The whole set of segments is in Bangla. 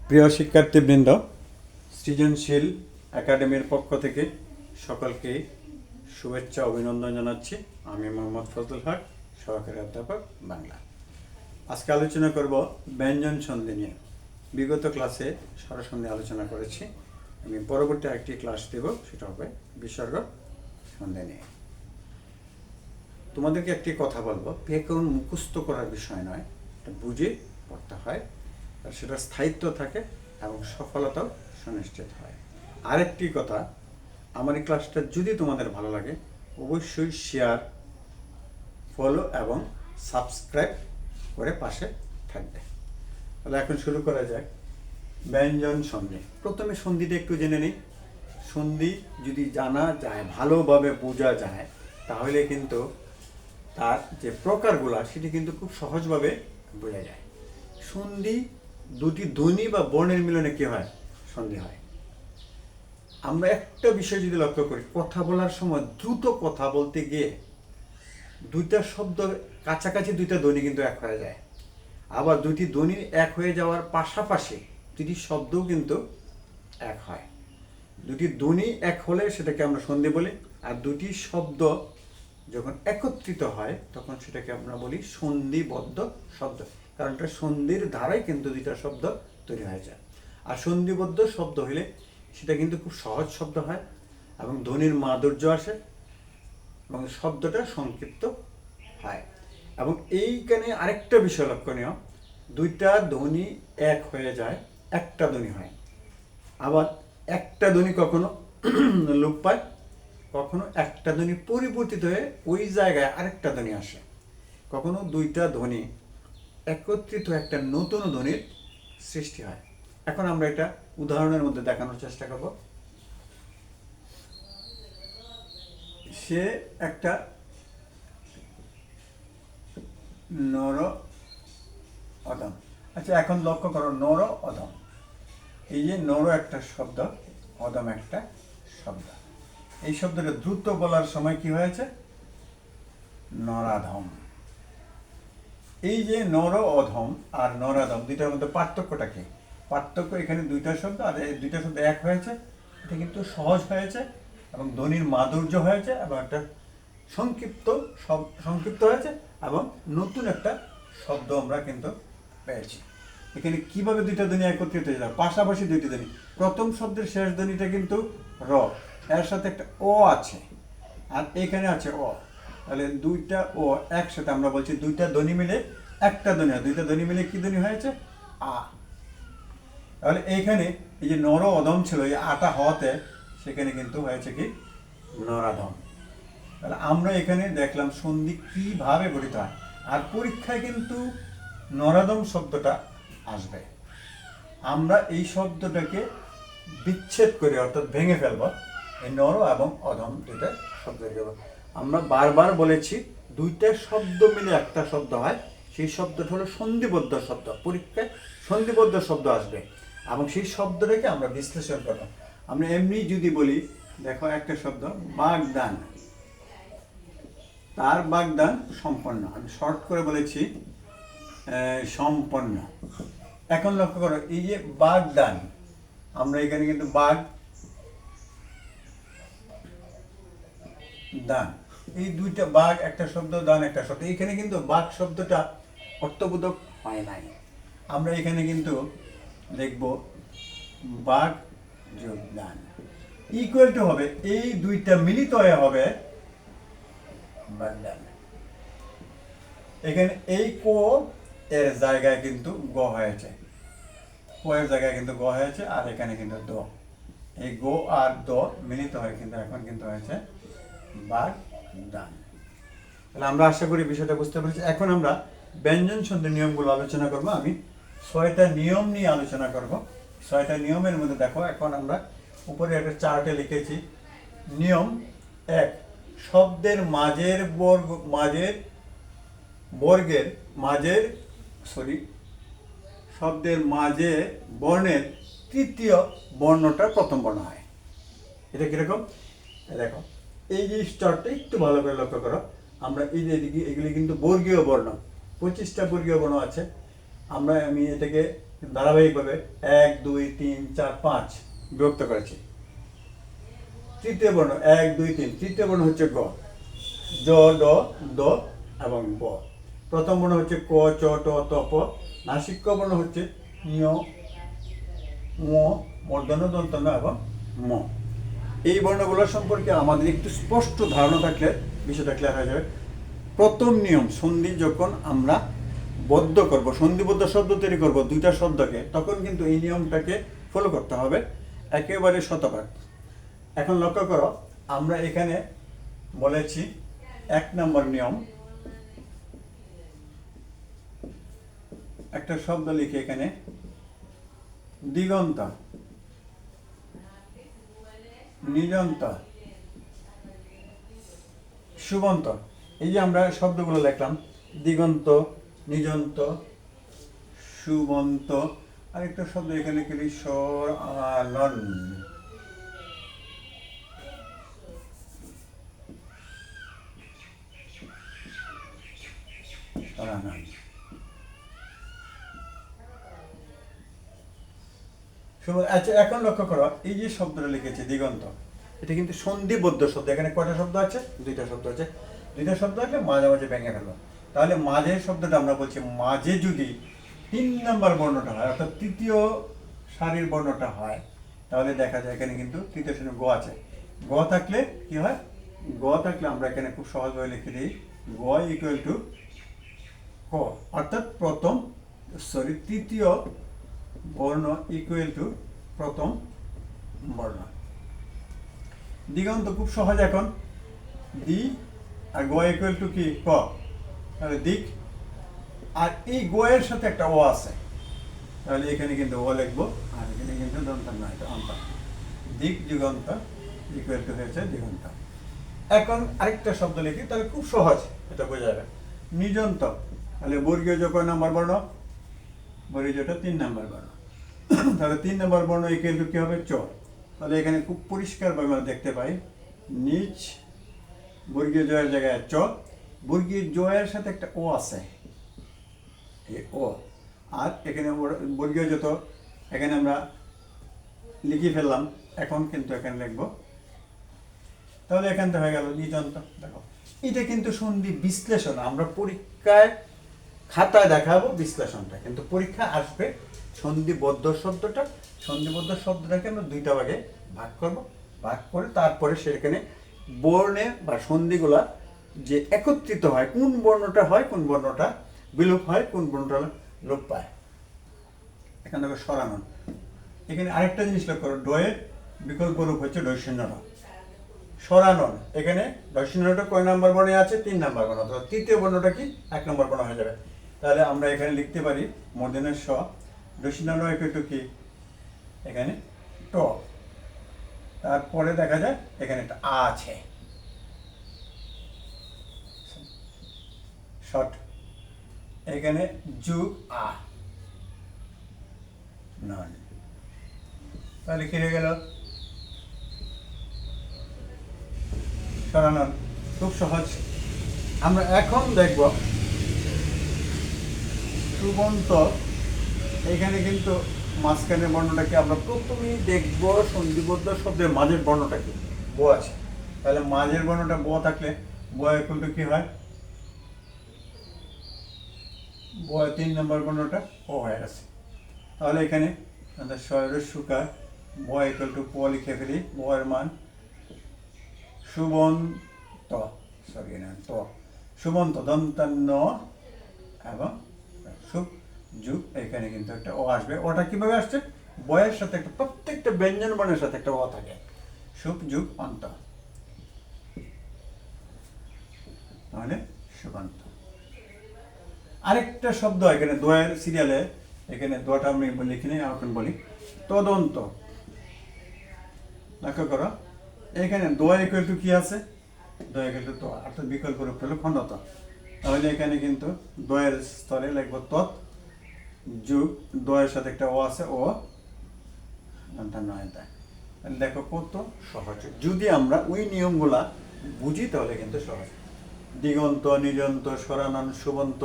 প্রিয় শিক্ষার্থীবৃন্দ, সৃজনশীল একাডেমির পক্ষ থেকে সকলকে শুভেচ্ছা অভিনন্দন জানাচ্ছি। আমি মোহাম্মদ ফজলুল হক, সহকারী অধ্যাপক, বাংলা। আজকে আলোচনা করব ব্যঞ্জন সন্ধি নিয়ে। বিগত ক্লাসে স্বরসন্ধি আলোচনা করেছি। আমি পরবর্তী একটি ক্লাস দেব, সেটা হবে বিসর্গ সন্ধি নিয়ে। তোমাদেরকে একটি কথা বলবো, ব্যাকরণ মুখস্থ করার বিষয় নয়, এটা বুঝে পড়তে হয়, আর সেটা স্থায়িত্ব থাকে এবং সফলতাও সুনিশ্চিত হয়। আরেকটি কথা, আমার এই ক্লাসটা যদি তোমাদের ভালো লাগে অবশ্যই শেয়ার, ফলো এবং সাবস্ক্রাইব করে পাশে থাকবে। তাহলে এখন শুরু করা যাক। ব্যঞ্জন সন্ধি। প্রথমে সন্ধিটা একটু জেনে নিই। সন্ধি যদি জানা যায়, ভালোভাবে বোঝা যায়, তাহলে কিন্তু তার যে প্রকারগুলো সেটি কিন্তু খুব সহজভাবে বোঝা যায়। সন্ধি দুটি ধ্বনি বা বর্ণের মিলনে কি হয়? সন্ধি হয়। আমরা একটা বিষয় যদি লক্ষ্য করি, কথা বলার সময় দ্রুত কথা বলতে গিয়ে দুইটা শব্দ কাছাকাছি, দুইটা ধ্বনি কিন্তু এক হয়ে যায়। আবার দুটি ধ্বনি এক হয়ে যাওয়ার পাশাপাশি দুটি শব্দও কিন্তু এক হয়। দুটি ধ্বনি এক হলে সেটাকে আমরা সন্ধি বলি, আর দুটি শব্দ যখন একত্রিত হয় তখন সেটাকে আমরা বলি সন্ধিবদ্ধ শব্দ। কারণ এটা সন্ধির ধারায় কিন্তু দুইটা শব্দ তৈরি হয়ে যায়। আর সন্ধিবদ্ধ শব্দ হলে সেটা কিন্তু খুব সহজ শব্দ হয় এবং ধ্বনির মাধুর্য আসে এবং শব্দটা সংক্ষিপ্ত হয়। এবং এইখানে আরেকটা বিষয় লক্ষণীয়, দুইটা ধ্বনি এক হয়ে যায়, একটা ধ্বনি হয়। আবার একটা ধ্বনি কখনো লোপ পায়, কখনো একটা ধ্বনি পরিবর্তিত হয়ে ওই জায়গায় আরেকটা ধ্বনি আসে। কখনো দুইটা ধ্বনি একত্রিত একটা নতুন ধ্বনির সৃষ্টি হয়। এখন আমরা এটা উদাহরণের মধ্যে দেখানোর চেষ্টা করব। সে একটা নর অদম। আচ্ছা, এখন লক্ষ্য করো, নর অদম। এই যে নর একটা শব্দ, অদম একটা শব্দ। এই শব্দটা দ্রুত বলার সময় কি হয়েছে? নরাধম। এই যে নর অধম আর নরাধম, দুইটার মধ্যে পার্থক্যটা কি? পার্থক্য এখানে দুইটা শব্দ, আর এই দুইটা শব্দ এক হয়েছে, এটা কিন্তু সহজ হয়েছে এবং ধ্বনির মাধুর্য হয়েছে এবং একটা সংক্ষিপ্ত হয়েছে এবং নতুন একটা শব্দ আমরা কিন্তু পেয়েছি। এখানে কিভাবে দুইটা ধ্বনি একত্রিত হয়ে যায়? পাশাপাশি দুইটি ধ্বনি। প্রথম শব্দের শেষ ধ্বনিটা কিন্তু র, এর সাথে একটা ও আছে, আর এখানে আছে অ। তাহলে দুইটা ও একসাথে আমরা বলছি দুইটা ধ্বনি মিলে একটা ধ্বনি হয়। দুইটা ধ্বনি মিলে কি ধ্বনি হয়েছে? আ। তাহলে এইখানে এই যে নর অদম ছিল, এই আটা হওয়াতে সেখানে কিন্তু হয়েছে কি? নরাধম। তাহলে আমরা এখানে দেখলাম সন্ধি কিভাবে গঠিত হয়। আর পরীক্ষায় কিন্তু নরাধম শব্দটা আসবে। আমরা এই শব্দটাকে বিচ্ছেদ করে, অর্থাৎ ভেঙে ফেলব। এই নর এবং অধম দুইটা শব্দ। আমরা বারবার বলেছি দুইটা শব্দ মিলে একটা শব্দ হয়, সেই শব্দটা হলো সন্ধিবদ্ধ শব্দ। পরীক্ষায় সন্ধিবদ্ধ শব্দ আসবে এবং সেই শব্দটাকে আমরা বিশ্লেষণ করব। আমরা এমনি যদি বলি, দেখো একটা শব্দ বাগদান, তার বাগদান সম্পন্ন, আমি শর্ট করে বলেছি সম্পন্ন। এখন লক্ষ্য করো, এই যে বাগদান, আমরা এখানে কিন্তু বাগ দান, এই দুইটা, বাঘ একটা শব্দ, দান একটা শব্দ। এখানে কিন্তু বাঘ শব্দটা অর্থবোধক হয় নাই। আমরা এখানে কিন্তু দেখব বাঘ যোগ দান ইকুয়াল টু হবে, এই দুইটা মিলিত হয়ে হবে বাগদান। এখানে এই কো এর জায়গায় কিন্তু গ হয়েছে, কো এর জায়গায় কিন্তু গ হয়েছে, আর এখানে কিন্তু দ। এই গো আর দ মিলিত হয়ে কিন্তু এখন কিন্তু হয়েছে বাগদান। তাহলে আমরা আশা করি বিষয়টা বুঝতে পেরেছি। এখন আমরা ব্যঞ্জন সন্ধির নিয়মগুলো আলোচনা করব। আমি 6টা নিয়ম নিয়ে আলোচনা করব। 6টা নিয়মের মধ্যে দেখো, এখন আমরা উপরে একটা চার্টে লিখেছি। নিয়ম 1, শব্দের শব্দের মাঝে বর্ণের তৃতীয় বর্ণটা প্রথম বর্ণ হয়। এটা কিরকম? দেখো, এই যে স্টারটা একটু ভালো করে লক্ষ্য করো। আমরা এই যে এগুলি কিন্তু বর্গীয় বর্ণ, 25টা বর্গীয় বর্ণ আছে। আমি এটাকে ধারাবাহিকভাবে 1 2 3 4 5 বিভক্ত করেছি। তৃতীয় বর্ণ 1 2 3, তৃতীয় বর্ণ হচ্ছে গ, জ ড দ এবং ব। প্রথম বর্ণ হচ্ছে ক চ ট ত প। নাসিক্য বর্ণ হচ্ছে ঞ ম মূর্ধন্য দন্ত ন এবং ম। এই বর্ণগুলো সম্পর্কে আমাদের একটু স্পষ্ট ধারণা থাকলে বিষয়টা ক্লিয়ার হয়ে যাবে। প্রথম নিয়ম, সন্ধি যখন আমরা বদ্ধ করব, সন্ধিবদ্ধ শব্দ তৈরি করব দুইটা শব্দকে, তখন কিন্তু এই নিয়মটাকে ফলো করতে হবে একেবারে শতভাগ। এখন লক্ষ্য করো, আমরা এখানে বলেছি 1 নম্বর নিয়ম, একটা শব্দ লিখে এখানে দিগন্ত, নিযন্ত, সুবন্ত। এই যে আমরা শব্দগুলো লিখলাম, দিগন্ত, নিযন্ত, সুবন্ত। আরেকটা শব্দ এখানে লিখি সরানন। আচ্ছা, এখন লক্ষ্য করো, এই যে শব্দটা লিখেছে দিগন্ত, এটা কিন্তু সন্ধিবদ্ধ শব্দ। এখানে কয়টা শব্দ আছে? দুইটা শব্দ আছে। দুইটা শব্দ আছে, মাঝামাঝি ভেঙে ফেলবো। তাহলে মাঝের শব্দটা আমরা বলছি, মাঝে যদি 3 নম্বর বর্ণটা হয়, অর্থাৎ তৃতীয় সারির বর্ণটা হয়, তাহলে দেখা যায় এখানে কিন্তু তৃতীয় সারির গ আছে। গ থাকলে কি হয়? গ থাকলে আমরা এখানে খুব সহজভাবে লিখে দিই গ ইকুয়াল টু ক, অর্থাৎ তৃতীয় বর্ণ ইকুয়াল টু প্রথম বর্ণ। দিগন্ত খুব সহজ। এখন দি আর গ ইকুয়াল টু কি? ক। তাহলে দিক, আর এই গ এর সাথে একটা ও আছে, তাহলে এখানে কিন্তু ও লিখবো, আর এখানে কিন্তু দন্ত না, এটা অন্ত। দিক যুগান্ত ইকুয়াল টু হয়েছে দিগন্ত। এখন আরেকটা শব্দ লিখি, তাহলে খুব সহজ, এটা বোঝা যাবে। নিযন্ত, তাহলে বর্গীয় জ কয় নাম্বার বর্ণ? বর্গীয় জটা 3 নাম্বার বর্ণ। তাহলে 3 নম্বর বর্ণ ইকুয়াল টু কি হবে? চ। তাহলে এখানে খুব পরিষ্কারভাবে আমরা দেখতে পাই, নিচ বর্গীয় জয়ের জায়গায় চ, বর্গীয় জয়ের সাথে একটা ও আছে, এই ও। আর এখানে বর্গীয় যত এখানে আমরা লিখে ফেললাম, এখন কিন্তু এখানে লিখবো, তাহলে এখান থেকে হয়ে গেল নিযন্ত। দেখো, এটা কিন্তু সন্ধি বিশ্লেষণ, আমরা পরীক্ষায় খাতায় দেখাবো বিশ্লেষণটা, কিন্তু পরীক্ষা আসবে সন্ধিবদ্ধ শব্দটা। সন্ধিবদ্ধ শব্দটাকে আমরা দুইটা ভাগে ভাগ করব, ভাগ করে তারপরে সেখানে বর্ণে বা সন্ধিগুলা যে একত্রিত হয়, কোন বর্ণটা হয়, কোন বর্ণটা বিলোপ হয়, কোন বর্ণটা লোপ পায়। এখানে দেখো সরানন। এখানে আরেকটা জিনিস লক্ষ্য করো, ডয়ের বিকল্প রূপ হচ্ছে ডয়শূন্য। সরানন, এখানে ডয়শূন্যটা কয় নাম্বার বর্ণে আছে? 3 নাম্বার বর্ণ। অর্থাৎ তৃতীয় বর্ণটা কি? 1 নম্বর বর্ণ হয়ে যাবে। তাহলে আমরা এখানে লিখতে পারি মূর্ধন্যের স, ডয়শূন্য একটু কি এখানে ট, তারপরে দেখা যায় এখানে একটা আ আছে, শর্ট, এখানে যু আ নন। তাহলে কি হয়ে গেল? সরানন। খুব সহজ। আমরা এখন দেখব সুবন্ত। এখানে কিন্তু মাঝখানের বর্ণটাকে আমরা প্রথমেই দেখব, সন্ধিবদ্ধ শব্দের মাঝের বর্ণটা কি? ব আছে। তাহলে মাঝের বর্ণটা ব থাকলে ব ইকুয়াল টু কি হয়? ব 3 নম্বর বর্ণটা ও হয়ে গেছে। তাহলে এখানে আমাদের শয়ের সুকা ব ইকুয়াল টু প লিখে ফেলি। ব এর মান সুবন্ত, সরি না ত, সুবন্ত দন্তান্ন এবং সুব যুগ, এখানে কিন্তু একটা ও আসবে। ওটা কিভাবে আসছে? বয়ের সাথে একটা, প্রত্যেকটা ব্যঞ্জন বর্ণের সাথে একটা ও থাকে, সুব যুগ অন্ত, তাহলে সুবন্ত। আরেকটা শব্দ এখানে দোয়ের সিরিয়ালে, এখানে দোয়াটা আমি লিখি নি, এখন বলি তদন্ত। লক্ষ্য করো, এখানে দোয়া ইকুয়াল টু কি আছে? দোয়া ইকুয়াল টু তো, অর্থাৎ বিকল্প রূপ হলো খণ্ডত। তাহলে এখানে কিন্তু দয়ের স্তরে লিখবো তৎ যুগ, দয়ের সাথে একটা ও আছে, ও নয়। দেখো কত সহজ। যদি আমরা ওই নিয়মগুলা বুঝি তাহলে কিন্তু সহজ। দিগন্ত, নিযন্ত, সরানন, সুবন্ত,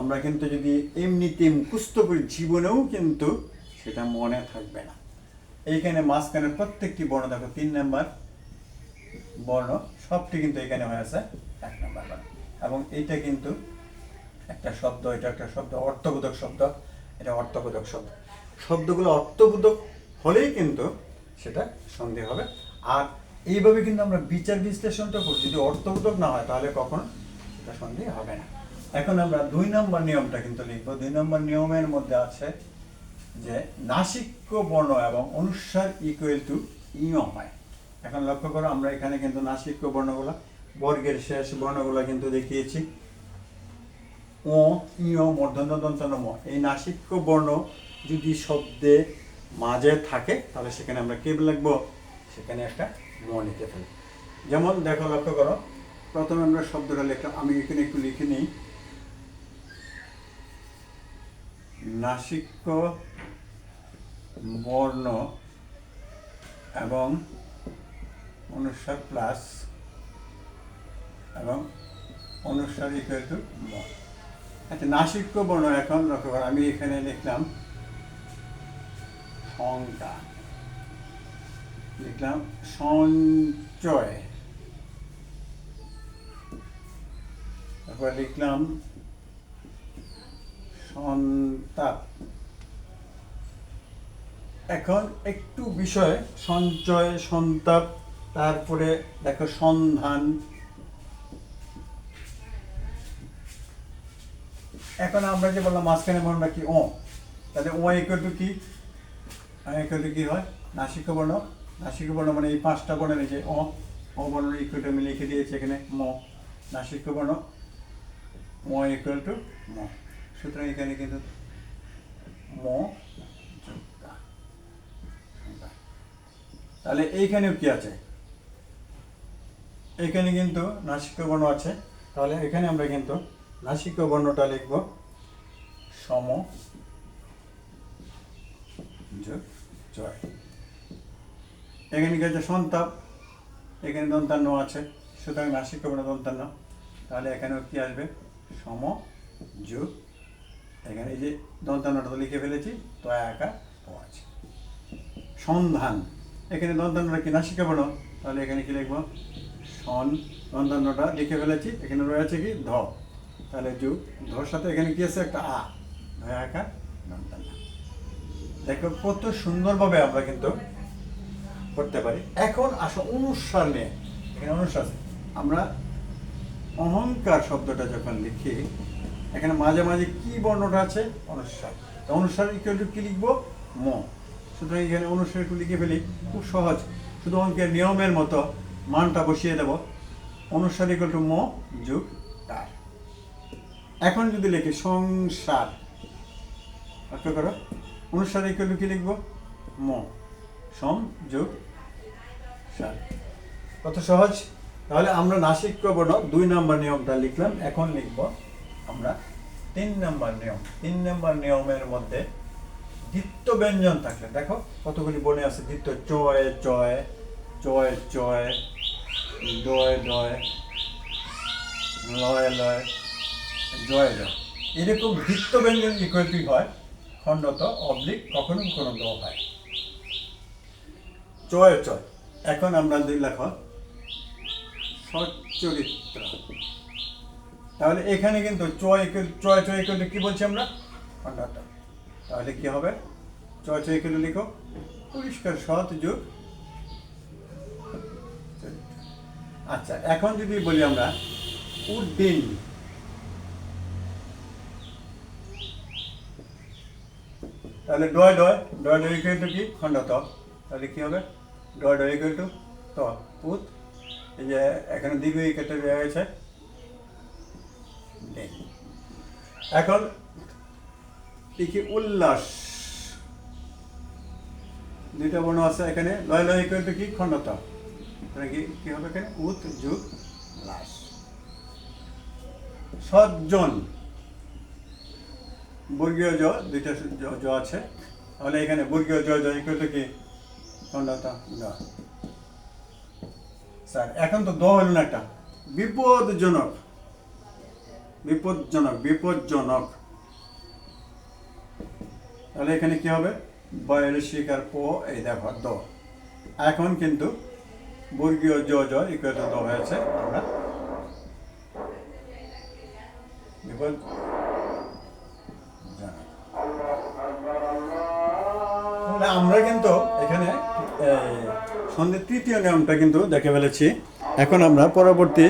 আমরা কিন্তু যদি এমনিতে মুখস্থ করি জীবনেও কিন্তু সেটা মনে থাকবে না। এইখানে মাঝখানে প্রত্যেকটি বর্ণ দেখো 3 নাম্বার বর্ণ, সবটি কিন্তু এখানে হয়ে আছে 1 নাম্বার বর্ণ। এবং এইটা কিন্তু একটা শব্দ, এটা একটা শব্দ, অর্থবোধক শব্দ, এটা অর্থবোধক শব্দ। শব্দগুলো অর্থবোধক হলেই কিন্তু সেটা সন্ধি হবে। আর এইভাবে কিন্তু আমরা বিচার বিশ্লেষণটা করি, যদি অর্থবোধক না হয় তাহলে কখনো সেটা সন্ধি হবে না। এখন আমরা 2 নম্বর নিয়মটা কিন্তু লিখব। 2 নম্বর নিয়মের মধ্যে আছে যে নাসিক্য বর্ণ এবং অনুস্বার ইকুয়াল টু ইয় হয়। এখন লক্ষ্য করো, আমরা এখানে কিন্তু নাসিক্য বর্ণগুলো, বর্গের শেষ বর্ণগুলো কিন্তু দেখিয়েছি। ও, ইয়, মূর্ধন্য দন্ত ন, ম। এই নাসিক্য বর্ণ যদি শব্দে মাঝে থাকে তাহলে সেখানে আমরা কি লিখবো? সেখানে একটা ম লিখে ফেলব। যেমন দেখো, লক্ষ্য করো, প্রথমে আমরা শব্দটা লিখলাম, আমি এখানে একটু লিখে নিই। নাসিক্য বর্ণ এবং অনুস্বার প্লাস এবং অনুস্বার ইকুয়াল টু ম। আচ্ছা, নাসিক্য বর্ণ এখন লক্ষ্য করো, আমি এখানে লিখলাম সংজ্ঞা, লিখলাম সঞ্চয়, তারপর লিখলাম সন্তাপ। এখন একটু বিষয়, সঞ্চয়, সন্তাপ, তারপরে দেখো সন্ধান। এখন আমরা যে বললাম মাঝখানে বর্ণটা কি? ও। তাহলে ও ইকুয়াল টু কি? ইকুয়াল টু কি হয়? নাসিক্য বর্ণ। নাসিক্য বর্ণ মানে এই 5টা বর্ণের যে ও বর্ণ ইকুয়াল টু আমি লিখে দিয়েছি এখানে ম। নাসিক্য বর্ণ ম ইকুয়াল টু ম। সুতরাং এখানে কিন্তু ম যোগটা। তাহলে এইখানেও কি আছে? এখানে কিন্তু নাসিক্য বর্ণ আছে। তাহলে এখানে আমরা কিন্তু নাসিক্য বর্ণটা লিখব সম যোগ জয়। এখানে কি আছে? সন্তাপ, এখানে দন্তান্ন আছে, সুতরাং নাসিক্য বর্ণ দন্তান্ন। তাহলে এখানেও কি আসবে? সম যোগ, এখানে এই যে দন্তান্নটা তো লিখে ফেলেছি, তো একা আছে। সন্ধান, এখানে দন্তান্নটা কি? নাসিক্য বর্ণ, তাহলে এখানে কি লিখবো? সন, দন্তান্নটা লিখে ফেলেছি, এখানে রয়েছে কি? ধ, তাহলে যোগ ধর সাথে এখানে কি আছে? একটা আ, ধ একা দন্তান্ন। দেখো কত সুন্দরভাবে আমরা কিন্তু করতে পারি। এখন আসো অনুস্বার নিয়ে। এখানে অনুস্বার আছে, আমরা অহংকার শব্দটা যখন লিখি এখানে মাঝে মাঝে কি বর্ণটা আছে? অনুস্বার। অনুস্বার ইকুয়াল টু কি লিখবো? ম। সুতরাং এখানে অনুস্বার একটু লিখে ফেলি, খুব সহজ, শুধু অঙ্কের নিয়মের মতো মানটা বসিয়ে দেব। অনুস্বার ইকুয়াল টু ম যোগ তার। এখন যদি লিখি সংসার, লক্ষ্য করো, অনুস্বার ইকুয়াল টু কি লিখবো? ম, সম যোগ সার। কত সহজ! তাহলে আমরা নাসিক্য বর্ণ 2 নম্বর নিয়মটা লিখলাম। এখন লিখব আমরা 3 নম্বর নিয়ম। 3 নম্বর নিয়মের মধ্যে দ্বিত্ব ব্যঞ্জন থাকলে, দেখো কতগুলি বর্ণে আছে দ্বিত্ব, চয় চয়, চয় চয়, ডয় ডয়, লয় লয়, জয় জয়। এরকম দ্বিত্ব ব্যঞ্জন ইকুয়াল টু হয় খণ্ডত, অবলিক, কখনো কোনো দ হয়। চয় চয়, এখন আমরা লেখো সচ্চরিত্র। তাহলে এখানে কিন্তু চয় চয় ইকুয়াল টু কি বলছি আমরা? খণ্ডত। তাহলে কি হবে? চয় চয় ইকুয়াল টু লিখো পরিষ্কার সৎ যোগ। আচ্ছা, এখন যদি বলি আমরা উড্ডীন, তাহলে ডয় ডয়, ডয় ডয় ইকুয়াল টু কি? খণ্ডত। তাহলে কি হবে? ডয় ডয় ইকুয়াল টু ত, উত, এই যে এখানে দীর্ঘ কেটে দেওয়া হয়েছে। এখন লিখি উল্লাস, 2টা বর্ণ আছে এখানে, লয় লয় ইকুয়াল টু কি? খণ্ডত। তাহলে কি হবে এখানে? উত যোগ লাস। সজ্জন, বর্গীয় জ, 2টা জ আছে, তাহলে এখানে বর্গীয় জ জ ইকুয়াল টু কি? খণ্ডত দ। স্যার এখন তো দ হলো না, একটা বিপদজনক, বিপজ্জনক, বিপজ্জনক। তাহলে এখানে কি হবে? বয়ের শিকার প, এই দেখো দ। এখন কিন্তু বর্গীয় জ জ ইকুয়াল টু দ হয়েছে। আমরা বিপজ্জনক। তাহলে আমরা কিন্তু এখানে সন্ধির তৃতীয় নিয়মটা কিন্তু দেখে ফেলেছি। এখন আমরা পরবর্তী